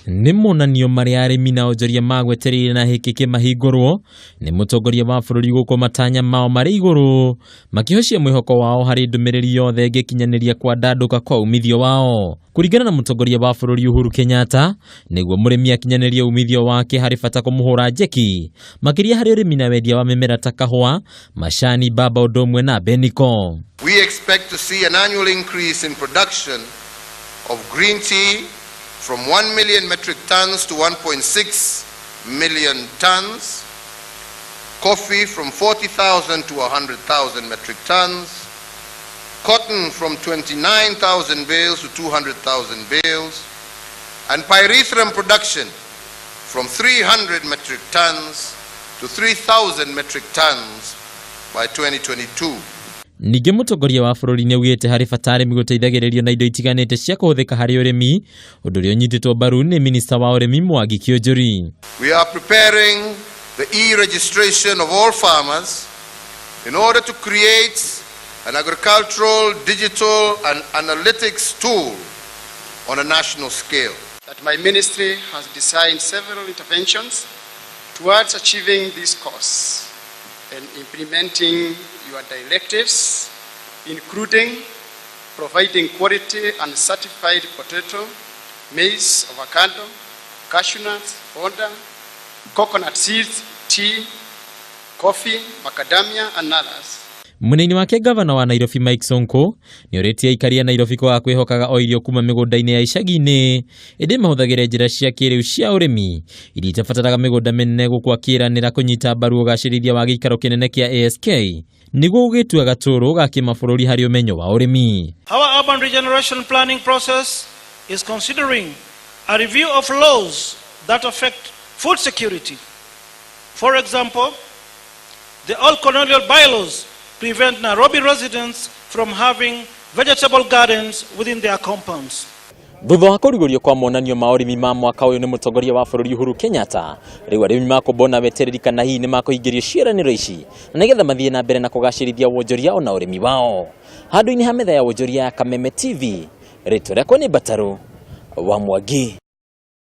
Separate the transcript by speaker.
Speaker 1: Ni monanio maria arimi na onjoria magweterire na hikiki mahingurwo ni Mutongoria wa bururi guku matanya mao mari iguru makihocia mwihoko wao hari ndumiriri yothe ngikinyaniria kwa ndanduka kwa umithio wao. Kuringana na Mutongoria wa bururi Uhuru Kenyatta, niguo murimi akinyaniria umithio wake hari bata kumuhura njeki makiria hari urimi na wendia wa mimera ta kahua, macani, baba, udomwe na beniko.
Speaker 2: We expect to see an annual increase in production of green tea from 1 million metric tons to 1.6 million tons, coffee from 40,000 to 100,000 metric tons, cotton from 29,000 bales to 200,000 bales, and pyrethrum production from 300 metric tons to 3,000 metric tons by 2022.
Speaker 1: Ningĩ Mutongoria wa bururi ni augite hari bata arimi guteithagiririo na indo itiganite cia kuhuthika hari urimi, undu uria unyititwo mbaru ni Minister wa urimi Mwangi.
Speaker 2: We are preparing the e-registration of all farmers in order to create an agricultural, digital and analytics tool on a national scale.
Speaker 3: That my ministry has designed several interventions towards achieving this cause and implementing your directives, including providing quality and certified potato, maize, avocado, cashew nuts, fodder, coconut seeds, tea, coffee, macadamia and others.
Speaker 1: Munini wake Gavana wa Nairobi Mike Sonko ni oritie Akiaria Nairobi kwa kwihokaga o irio kuma migunda-ini ya icagi-ini indi mahuthagire njira cia kiriu cia urimi iria itabataraga migunda minene guku akiranira kunyita mbaru ugacirithia wa giikaro kinene kia ASK niguo ugitua gaturu ga kimabũrũri hari umenyo wa urimi.
Speaker 4: Our urban regeneration planning process is considering a review of laws that affect food security. For example, the old colonial bylaws prevent Nairobi residents from having vegetable gardens within their compounds.
Speaker 1: Thutha wa kurigurio kwa monanio ma urimi ma mwaka uyu ni Mutongoria wa bururi Uhuru Kenyatta, riu arimi makumbona wetereri kana hihi ni makuhingirio ciaraniro ici na nigetha mathie na mbere na kugacirithia wonjoria ona urimi wao. Handu-ini ha metha ya wonjoria ya Kameme TV, ritwa riakwa ni Mbataru wa Mwangi.